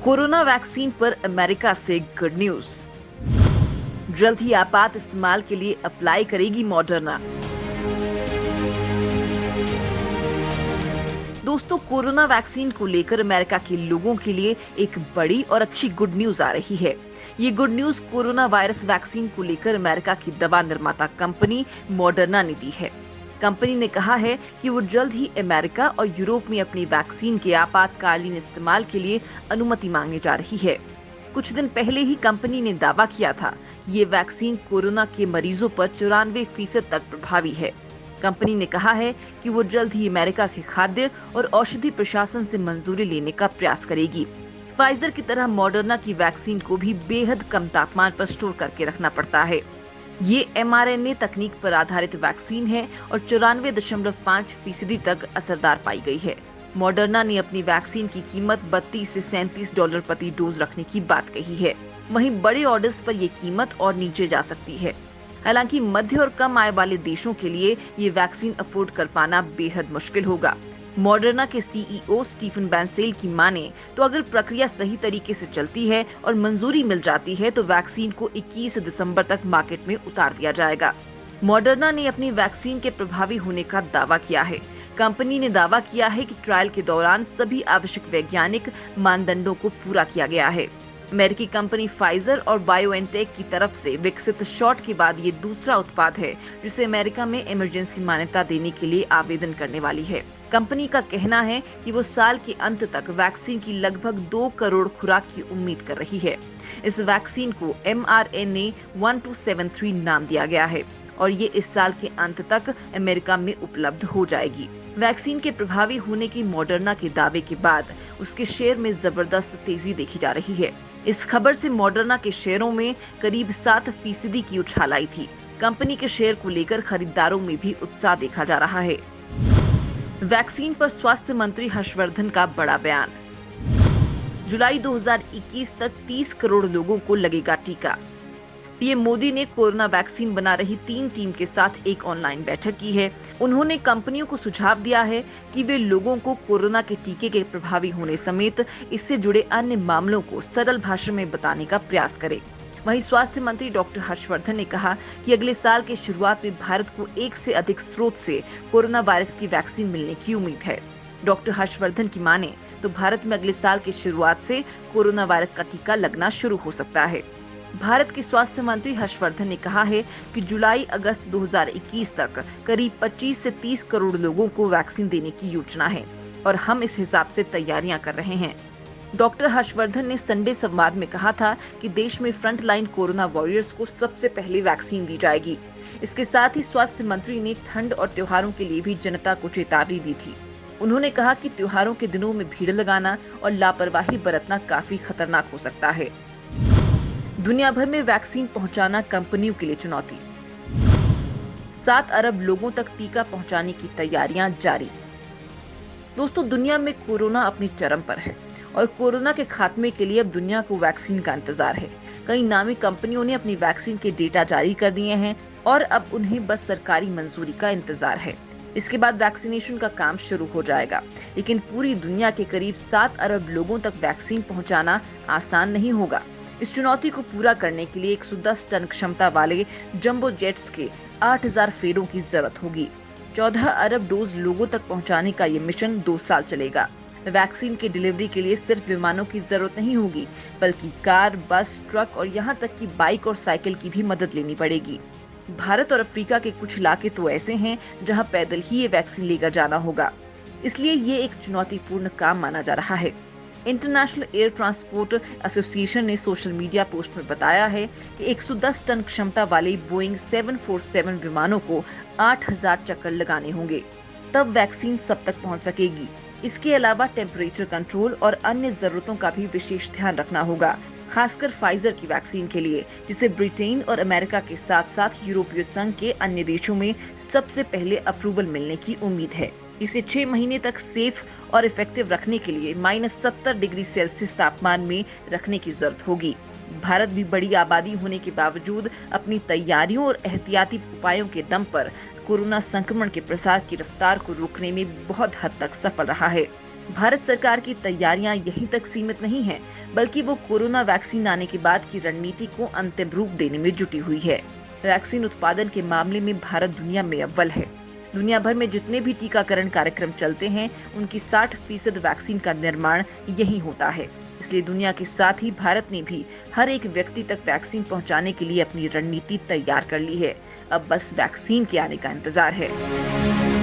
Corona vaccine पर America से good news. जल्द ही आपात इस्तेमाल के लिए अप्लाई करेगी मॉडर्ना। दोस्तों, कोरोना वैक्सीन को लेकर अमेरिका के लोगों के लिए एक बड़ी और अच्छी गुड न्यूज आ रही है। ये good news corona virus vaccine को लेकर अमेरिका की दवा निर्माता कंपनी मॉडर्ना ने दी है। कंपनी ने कहा है कि वो जल्द ही अमेरिका और यूरोप में अपनी वैक्सीन के आपातकालीन इस्तेमाल के लिए अनुमति मांगने जा रही है। कुछ दिन पहले ही कंपनी ने दावा किया था ये वैक्सीन कोरोना के मरीजों पर 94% तक प्रभावी है। कंपनी ने कहा है कि वो जल्द ही अमेरिका के खाद्य और औषधि प्रशासन से मंजूरी लेने का प्रयास करेगी। फाइजर की तरह मॉडर्ना की वैक्सीन को भी बेहद कम तापमान पर स्टोर करके रखना पड़ता है। ये mRNA तकनीक पर आधारित वैक्सीन है और 94.5% तक असरदार पाई गई है। मॉडर्ना ने अपनी वैक्सीन की कीमत $32 से $37 प्रति डोज रखने की बात कही है। वहीं बड़े ऑर्डर्स पर ये कीमत और नीचे जा सकती है। हालांकि मध्य और कम आय वाले देशों के लिए ये वैक्सीन अफोर्ड कर पाना बेहद मुश्किल होगा। मॉडर्ना के सीईओ स्टीफन बैंसेल की माने तो अगर प्रक्रिया सही तरीके से चलती है और मंजूरी मिल जाती है तो वैक्सीन को 21 दिसंबर तक मार्केट में उतार दिया जाएगा। मॉडर्ना ने अपनी वैक्सीन के प्रभावी होने का दावा किया है। कंपनी ने दावा किया है कि ट्रायल के दौरान सभी आवश्यक वैज्ञानिक मानदंडों को पूरा किया गया है। अमेरिकी कंपनी फाइजर और बायोएनटेक की तरफ से विकसित शॉट के बाद ये दूसरा उत्पाद है जिसे अमेरिका में इमरजेंसी मान्यता देने के लिए आवेदन करने वाली है। कंपनी का कहना है कि वो साल के अंत तक वैक्सीन की लगभग 2 करोड़ खुराक की उम्मीद कर रही है। इस वैक्सीन को mRNA 1273 नाम दिया गया है और ये इस साल के अंत तक अमेरिका में उपलब्ध हो जाएगी। वैक्सीन के प्रभावी होने की मॉडर्ना के दावे के बाद उसके शेयर में जबरदस्त तेजी देखी जा रही है। इस खबर से मॉडर्ना के शेयरों में करीब 7% की उछाल आई थी। कंपनी के शेयर को लेकर खरीदारों में भी उत्साह देखा जा रहा है। वैक्सीन पर स्वास्थ्य मंत्री हर्षवर्धन का बड़ा बयान। जुलाई 2021 तक 30 करोड़ लोगों को लगेगा टीका। पीएम मोदी ने कोरोना वैक्सीन बना रही 3 टीम के साथ एक ऑनलाइन बैठक की है। उन्होंने कंपनियों को सुझाव दिया है कि वे लोगों को कोरोना के टीके के प्रभावी होने समेत इससे जुड़े अन्य मामलों को सरल भाषा में बताने का प्रयास करें। वहीं स्वास्थ्य मंत्री डॉक्टर हर्षवर्धन ने कहा कि अगले साल के शुरुआत में भारत को 1 से अधिक स्रोत से कोरोना वायरस की वैक्सीन मिलने की उम्मीद है। डॉक्टर हर्षवर्धन की माने तो भारत में अगले साल की शुरुआत से कोरोना वायरस का टीका लगना शुरू हो सकता है। भारत के स्वास्थ्य मंत्री हर्षवर्धन ने कहा है कि जुलाई-अगस्त 2021 तक करीब 25 से 30 करोड़ लोगों को वैक्सीन देने की योजना है और हम इस हिसाब से तैयारियां कर रहे हैं। डॉक्टर हर्षवर्धन ने संडे संवाद में कहा था कि देश में फ्रंटलाइन कोरोना वॉरियर्स को सबसे पहले वैक्सीन दी जाएगी। इसके साथ ही स्वास्थ्य मंत्री ने ठंड और त्योहारों के लिए भी जनता को चेतावनी दी थी। उन्होंने कहा कि त्योहारों के दिनों में भीड़ लगाना और लापरवाही बरतना काफी खतरनाक हो सकता है। दुनिया भर में वैक्सीन पहुंचाना कंपनियों के लिए चुनौती। 7 अरब लोगों तक टीका पहुंचाने की तैयारियां जारी। दोस्तों, दुनिया में कोरोना अपनी चरम पर है और कोरोना के खात्मे के लिए अब दुनिया को वैक्सीन का इंतजार है। कई नामी कंपनियों ने अपनी वैक्सीन के डेटा जारी कर दिए हैं और अब उन्हें बस सरकारी मंजूरी का इंतजार है। इसके बाद वैक्सीनेशन का काम शुरू हो जाएगा। लेकिन पूरी दुनिया के करीब 7 अरब लोगों तक वैक्सीन पहुंचाना आसान नहीं होगा। इस चुनौती को पूरा करने के लिए 110 टन क्षमता वाले जंबो जेट्स के 8000 फेरों की जरूरत होगी। 14 अरब डोज लोगों तक पहुंचाने का ये मिशन 2 साल चलेगा। वैक्सीन की डिलीवरी के लिए सिर्फ विमानों की जरूरत नहीं होगी, बल्कि कार, बस, ट्रक और यहाँ तक कि बाइक और साइकिल की भी मदद लेनी पड़ेगी। भारत और अफ्रीका के कुछ इलाके तो ऐसे हैं जहां पैदल ही ये वैक्सीन लेकर जाना होगा। इसलिए ये एक चुनौतीपूर्ण काम माना जा रहा है। इंटरनेशनल एयर ट्रांसपोर्ट एसोसिएशन ने सोशल मीडिया पोस्ट में बताया है कि 110 टन क्षमता वाले बोइंग 747 विमानों को 8000 चक्कर लगाने होंगे, तब वैक्सीन सब तक पहुंच सकेगी। इसके अलावा टेम्परेचर कंट्रोल और अन्य जरूरतों का भी विशेष ध्यान रखना होगा, खासकर फाइजर की वैक्सीन के लिए, जिसे ब्रिटेन और अमेरिका के साथ साथ यूरोपीय संघ के अन्य देशों में सबसे पहले अप्रूवल मिलने की उम्मीद है। इसे 6 महीने तक सेफ और इफेक्टिव रखने के लिए -70 डिग्री सेल्सियस तापमान में रखने की जरूरत होगी। भारत भी बड़ी आबादी होने के बावजूद अपनी तैयारियों और एहतियाती उपायों के दम पर कोरोना संक्रमण के प्रसार की रफ्तार को रोकने में बहुत हद तक सफल रहा है। भारत सरकार की तैयारियां यहीं तक सीमित नहीं हैं, बल्कि वो कोरोना वैक्सीन आने के बाद की रणनीति को अंतिम रूप देने में जुटी हुई है। वैक्सीन उत्पादन के मामले में भारत दुनिया में अव्वल है। दुनिया भर में जितने भी टीकाकरण कार्यक्रम चलते हैं, उनकी 60% वैक्सीन का निर्माण यहीं होता है। इसलिए दुनिया के साथ ही भारत ने भी हर एक व्यक्ति तक वैक्सीन पहुंचाने के लिए अपनी रणनीति तैयार कर ली है। अब बस वैक्सीन के आने का इंतजार है।